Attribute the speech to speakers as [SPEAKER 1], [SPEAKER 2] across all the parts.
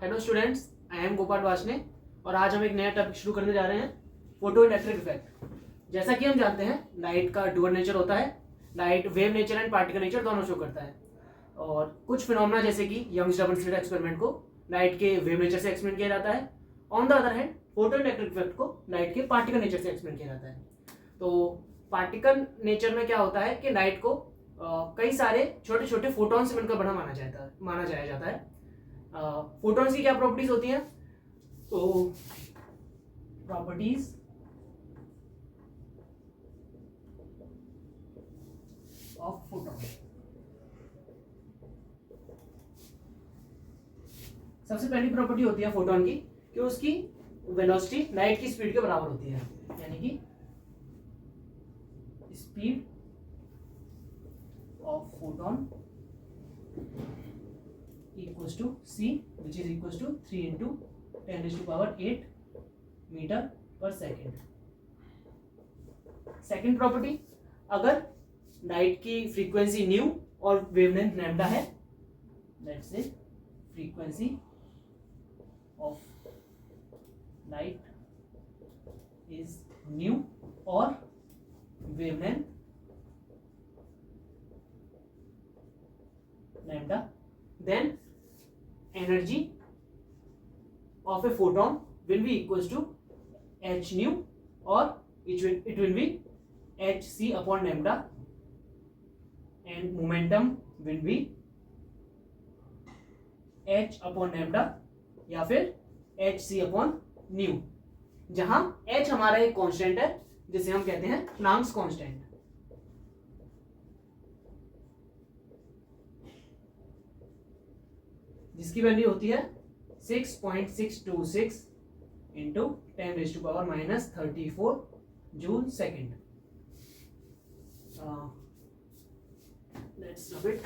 [SPEAKER 1] Hello students, I am Gopal Washne और आज हम एक नया टॉपिक शुरू करने जा रहे हैं, फोटो इलेक्ट्रिक इफेक्ट। जैसा कि हम जानते हैं लाइट का डुअल नेचर होता है। Light wave nature and particle nature दोनों शो करता है और कुछ फिनोमेना जैसे कि यंग्स डबल स्लिट एक्सपेरिमेंट को लाइट के वेव नेचर से एक्सप्लेन किया जाता है। On the other hand photo electric effect को लाइट के पार्टिकल नेचर से एक्सप्लेन किया जाता है। तो पार्टिकल नेचर में क्या होता है कि लाइट को कई सारे छोटे छोटे फोटोन से मिलकर बना माना जाया जाता है। फोटॉन्स की क्या प्रॉपर्टीज होती हैं? तो प्रॉपर्टीज ऑफ फोटॉन, सबसे पहली प्रॉपर्टी होती है फोटॉन की कि उसकी वेलोसिटी लाइट की स्पीड के बराबर होती है, यानी कि speed of photon equals to c, which is equals to 3 into 10 raised to power 8 metre पर सेकेंड। सेकेंड प्रॉपर्टी, अगर लाइट की फ्रीक्वेंसी न्यू और वेवलेंथ लैम्डा है, let's say frequency of light is nu और wavelength lambda, then energy of a photon will be equals to h nu or it will be hc upon lambda and momentum will be h upon lambda या फिर hc upon nu, जहां h हमारा एक constant है जिसे हम कहते हैं प्लांक्स कांस्टेंट, जिसकी वैल्यू होती है 6.626 into 10 raise to power -34 joule second. Let's rub it.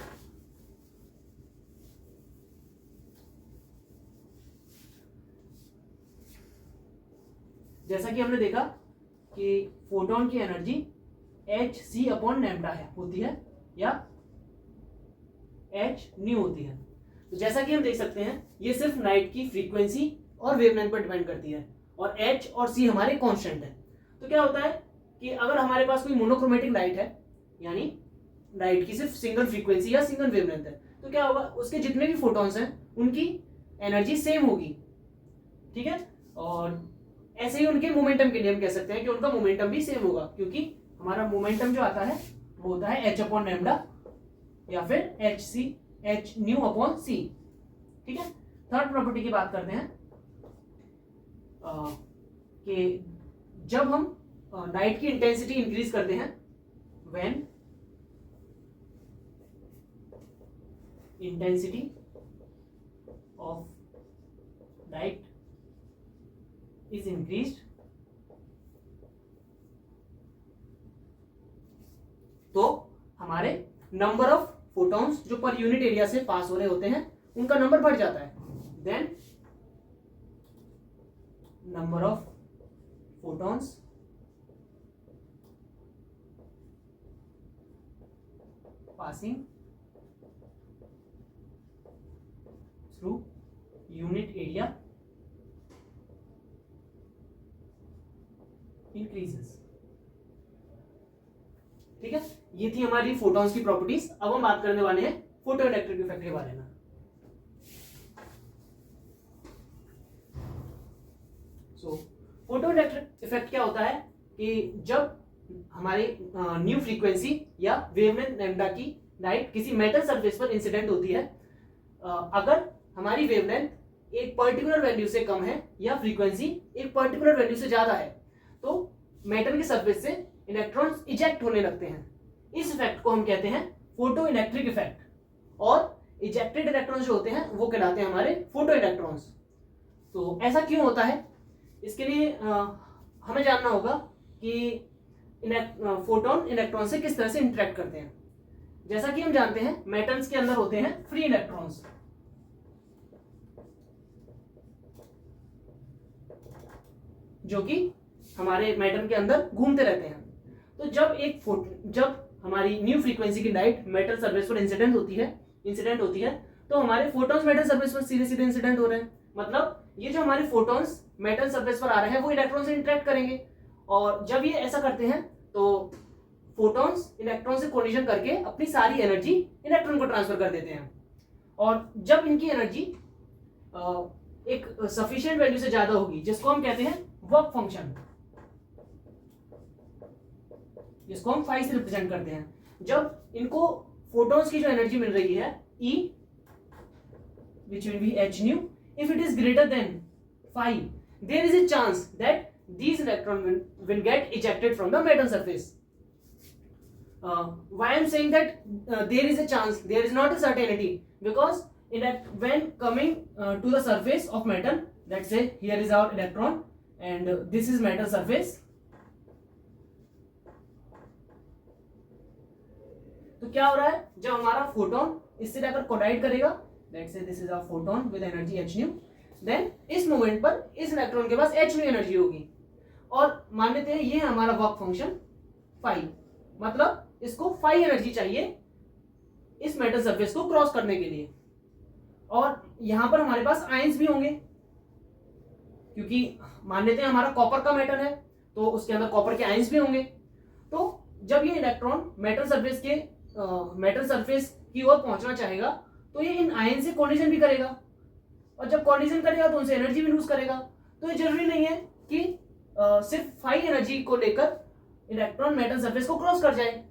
[SPEAKER 1] जैसा कि हमने देखा कि फोटोन की एनर्जी hc अपॉन लैम्डा है होती है या h न्यू होती है। तो जैसा कि हम देख सकते हैं ये सिर्फ लाइट की फ्रीक्वेंसी और वेवलेंथ पर डिपेंड करती है और h और c हमारे कांस्टेंट है। तो क्या होता है कि अगर हमारे पास कोई मोनोक्रोमेटिक लाइट है, यानी लाइट की सिर्फ सिंगल फ्रीक्वेंसी या सिंगल वेवलेंथ है, तो क्या होगा, उसके जितने भी फोटॉन्स हैं उनकी एनर्जी सेम होगी, ठीक है। और ऐसे ही उनके मोमेंटम के लिए हम कह सकते हैं कि उनका मोमेंटम भी सेम होगा, क्योंकि हमारा मोमेंटम जो आता है वो होता है h अपॉन लैम्डा या फिर h न्यू अपॉन c, ठीक है। थर्ड प्रॉपर्टी की बात करते हैं कि जब हम लाइट की इंटेंसिटी इंक्रीज करते हैं, when intensity of light is increased, तो हमारे नंबर ऑफ फोटॉन्स जो पर यूनिट एरिया से पास हो रहे होते हैं उनका नंबर बढ़ जाता है। Then number of photons passing through unit area increases, ठीक है। ये थी हमारी फोटॉन्स की प्रॉपर्टीज। अब हम बात करने वाले हैं फोटो इलेक्ट्रिक इफेक्ट के बारे में। फोटो इलेक्ट्रिक इफेक्ट क्या होता है कि जब हमारी न्यू फ्रीक्वेंसी या वेवलेंथ लैम्डा की लाइट किसी मेटल सरफेस पर इंसिडेंट होती है, अगर हमारी वेवलेंथ एक पर्टिकुलर वैल्यू से कम है या फ्रीक्वेंसी एक पर्टिकुलर वैल्यू से ज्यादा है, तो मेटल के सरफेस से इलेक्ट्रॉन्स इजेक्ट होने लगते हैं। इस इफेक्ट को हम कहते हैं फोटो इलेक्ट्रिक इफेक्ट, और इजेक्टेड इलेक्ट्रॉन्स जो होते हैं वो कहलाते हैं हमारे फोटो इलेक्ट्रॉन्स। तो ऐसा क्यों होता है, इसके लिए हमें जानना होगा कि फोटोन इलेक्ट्रॉन से किस तरह से इंटरेक्ट करते हैं। जैसा कि हम जानते हैं मेटल्स के अंदर होते हैं फ्री इलेक्ट्रॉन्स, जो कि हमारे मेटल के अंदर घूमते रहते हैं। तो जब हमारी न्यू फ्रीक्वेंसी की लाइट मेटल सरफेस पर इंसिडेंट होती है तो हमारे फोटॉन्स मेटल सरफेस पर सीधे सीधे इंसिडेंट हो रहे हैं, मतलब ये जो हमारे फोटॉन्स मेटल सरफेस पर आ रहे हैं वो इलेक्ट्रॉन से इंटरेक्ट करेंगे, और जब ये ऐसा करते हैं तो फोटॉन्स इलेक्ट्रॉन से कोलिजन करके अपनी सारी एनर्जी इलेक्ट्रॉन को ट्रांसफर कर देते हैं। और जब इनकी एनर्जी एक सफिशिएंट वैल्यू से ज्यादा होगी, जिसको हम कहते हैं वर्क फंक्शन, जिसको हम फाई से रिप्रेजेंट करते हैं, जब इनको फोटॉन्स की जो एनर्जी मिल रही है E which will be h nu, if it is greater than phi, there is a chance that these electrons will get ejected from the metal surface. Why I am saying that there is a chance, there is not a certainty, because when coming to the surface of metal, let's say here is our electron and this is metal surface, तो क्या हो रहा है, जब हमारा photon इससे जाकर collide करेगा, let's say this is a photon with energy h nu, then इस मोमेंट पर इस इलेक्ट्रॉन के पास h nu एनर्जी होगी, और मान लेते हैं ये हमारा वर्क फंक्शन फाई, मतलब इसको फाई एनर्जी चाहिए इस मेटल सरफेस को क्रॉस करने के लिए। और यहां पर हमारे पास आयंस भी होंगे, क्योंकि मान लेते हैं हमारा कॉपर का मेटल है तो उसके अंदर कॉपर के आयंस भी होंगे। तो जब ये इलेक्ट्रॉन मेटल सरफेस की ओर पहुंचना चाहेगा तो ये इन आयन से कोलिजन भी करेगा, और जब कोलिजन करेगा तो उनसे एनर्जी भी लूज करेगा। तो ये जरूरी नहीं है कि सिर्फ फाई एनर्जी को लेकर इलेक्ट्रॉन मेटल सरफेस को क्रॉस कर जाए,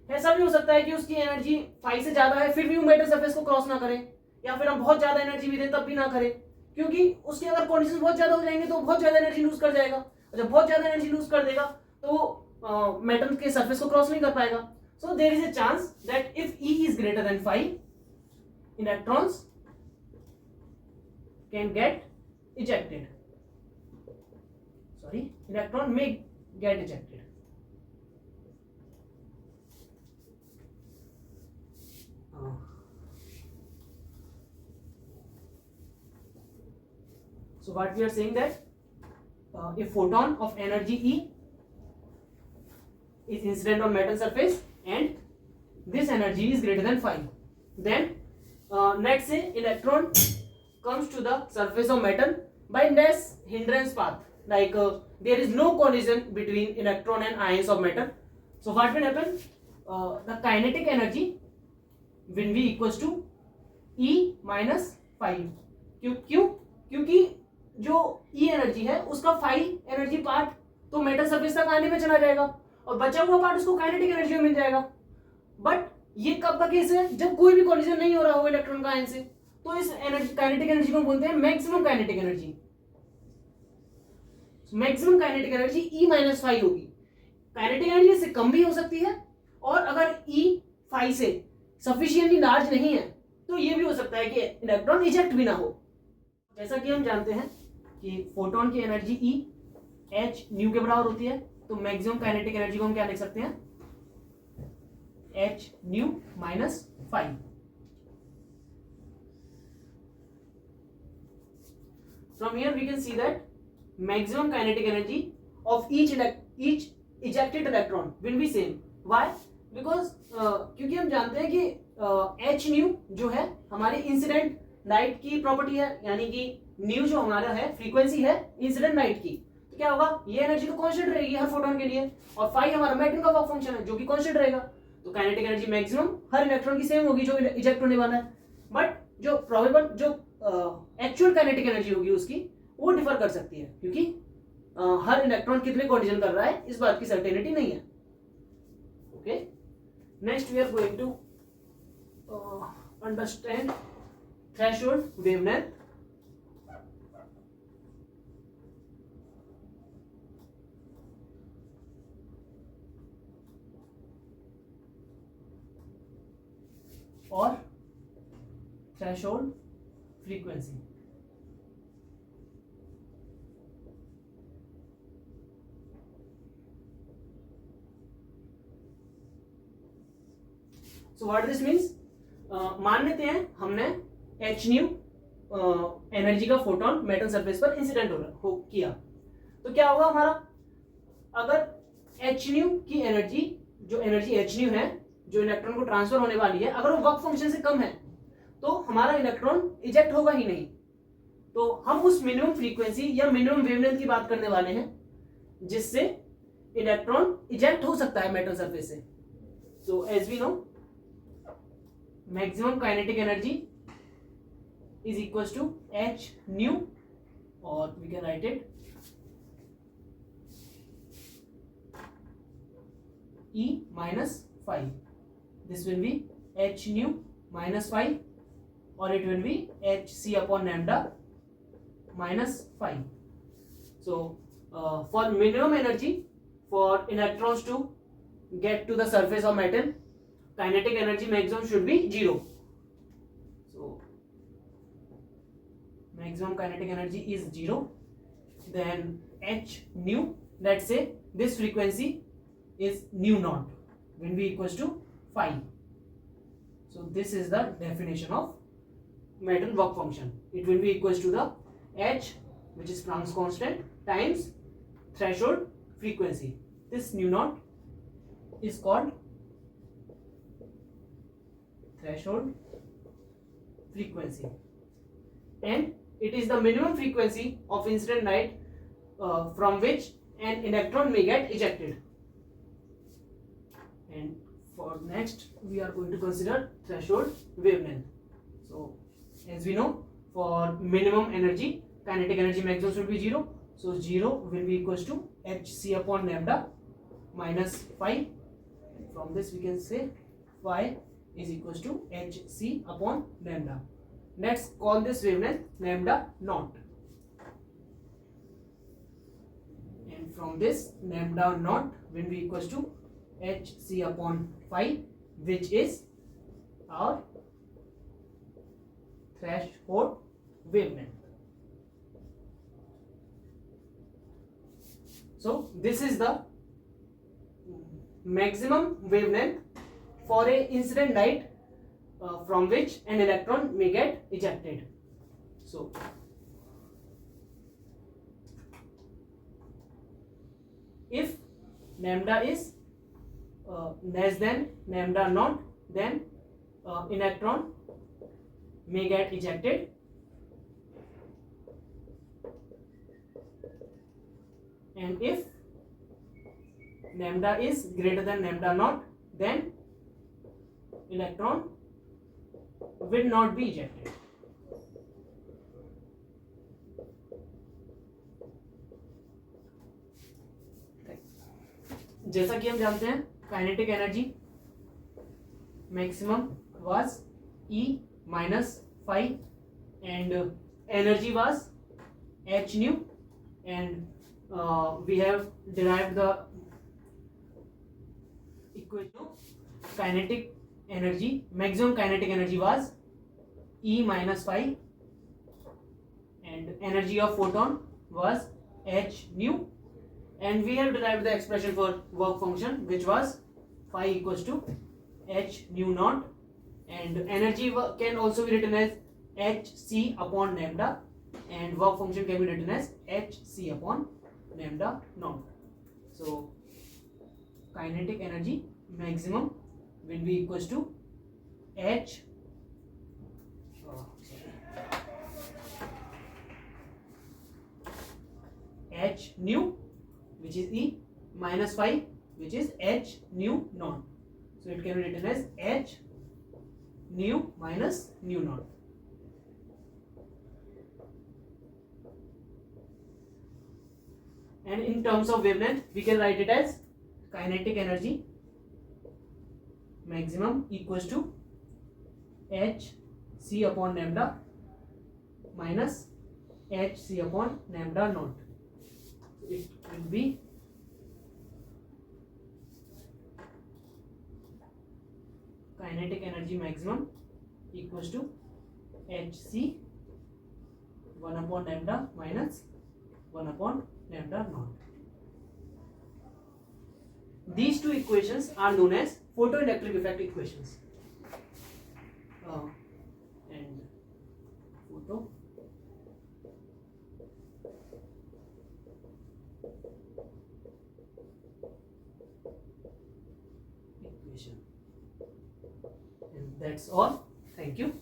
[SPEAKER 1] ऐसा भी हो सकता है कि उसकी एनर्जी फाई से ज्यादा है फिर भी वो मेटल सरफेस को क्रॉस ना करे, या फिर हम बहुत ज्यादा एनर्जी भी दें तब भी ना करे, क्योंकि उसके अगर कंडीशन बहुत ज्यादा हो जाएंगे तो बहुत ज्यादा एनर्जी लूज कर जाएगा, और जब बहुत ज्यादा एनर्जी लूज कर देगा तो मेटल के सरफेस को क्रॉस नहीं कर पाएगा। So there is a chance that if E is greater than phi, electrons can get ejected. Sorry, electron may get ejected. So what we are saying that a photon of energy E is incident on metal surface and this energy is greater than phi. Then let's say electron comes to the surface of metal by less hindrance path, like there is no collision between electron and ions of metal. So what will happen? The kinetic energy will be equals to E minus phi. क्योंकि जो E energy है उसका phi energy part तो metal surface तक आने में चला जाएगा और बचा हुआ पार्ट उसको काइनेटिक एनर्जी में मिल जाएगा। बट ये कब का केस है, जब कोई भी कोलिजन नहीं हो रहा हो इलेक्ट्रॉन का आयन से, तो इस एनर्जी काइनेटिक एनर्जी को बोलते हैं maximum kinetic energy. Maximum kinetic energy E minus phi होगी। काइनेटिक एनर्जी इससे कम भी हो सकती है, और अगर E फाई से सफिशिएंटली लार्ज नहीं है तो ये भी हो सकता है कि इलेक्ट्रॉन इजेक्ट भी ना हो। जैसा कि हम जानते हैं कि फोटोन की एनर्जी E h न्यू के बराबर होती है, तो मैक्सिमम काइनेटिक एनर्जी को हम क्या लिख सकते हैं, h nu minus phi. From here we can see that maximum kinetic energy of each ejected electron will be same. Why? Because क्योंकि हम जानते हैं कि h न्यू जो है हमारी इंसिडेंट लाइट की प्रॉपर्टी है, यानी कि न्यू जो हमारा है फ्रीक्वेंसी है इंसिडेंट लाइट की, तो क्या होगा, ये एनर्जी तो कांस्टेंट रहेगी हर फोटोन के लिए, और फाई हमारा मेटल का वर्क फंक्शन है जो कि कांस्टेंट रहेगा, तो काइनेटिक एनर्जी मैक्सिमम हर इलेक्ट्रॉन की सेम होगी जो इजेक्ट होने वाला है। बट जो प्रोबेबल जो एक्चुअल काइनेटिक एनर्जी होगी उसकी वो डिफर कर सकती है, क्योंकि हर इलेक्ट्रॉन कितने कोलिजन कर रहा है इस बात की सर्टेनिटी नहीं है। Okay, next we are going to understand threshold wavelength. और threshold frequency. So what this means, मान लेते हैं हमने एच न्यू एनर्जी का फोटोन मेटल सरफेस पर इंसिडेंट किया, तो क्या होगा हमारा, अगर एच न्यू की एनर्जी, जो एनर्जी एच न्यू है जो इलेक्ट्रॉन को ट्रांसफर होने वाली है, अगर वो वर्क फंक्शन से कम है तो हमारा इलेक्ट्रॉन इजेक्ट होगा ही नहीं। तो हम उस मिनिमम फ्रीक्वेंसी या मिनिमम वेवलेंथ की बात करने वाले हैं जिससे इलेक्ट्रॉन इजेक्ट हो सकता है मेटल सरफेस से. So as we know maximum kinetic energy is equal to h nu, और we can write it E minus phi. This will be h nu minus phi, or it will be h c upon lambda minus phi. So for minimum energy for electrons to get to the surface of metal, kinetic energy maximum should be 0. So maximum kinetic energy is 0. Then h nu, let's say this frequency is nu naught when v equals to phi. So this is the definition of metal work function. It will be equals to the h, which is Planck's constant, times threshold frequency. This nu naught is called threshold frequency, and it is the minimum frequency of incident light from which an electron may get ejected. And for next we are going to consider threshold wavelength. So as we know, for minimum energy kinetic energy maximum should be 0. So 0 will be equals to hc upon lambda minus phi. From this we can say phi is equals to hc upon lambda. Let's call this wavelength lambda naught, and from this lambda naught will be equals to hc upon phi, which is our threshold wavelength. So this is the maximum wavelength for a incident light from which an electron may get ejected. So if lambda is less than lambda naught, then electron may get ejected, and if lambda is greater than lambda naught, then electron will not be ejected. जैसा कि हम जानते हैं kinetic energy maximum was E minus phi, and energy was h nu, and we have derived the equation. Kinetic energy, maximum kinetic energy was E minus phi, and energy of photon was h nu, and we have derived the expression for work function, which was phi equals to h nu naught, and energy can also be written as hc upon lambda, and work function can be written as hc upon lambda naught. So kinetic energy maximum will be equals to h nu, which is E, minus phi, which is h nu naught. So it can be written as h nu minus nu naught. And in terms of wavelength, we can write it as kinetic energy maximum equals to h c upon lambda minus h c upon lambda naught. It will be kinetic energy maximum equals to hc 1 upon lambda minus 1 upon lambda naught. These two equations are known as photoelectric effect equations. And photo equation. And that's all. Thank you.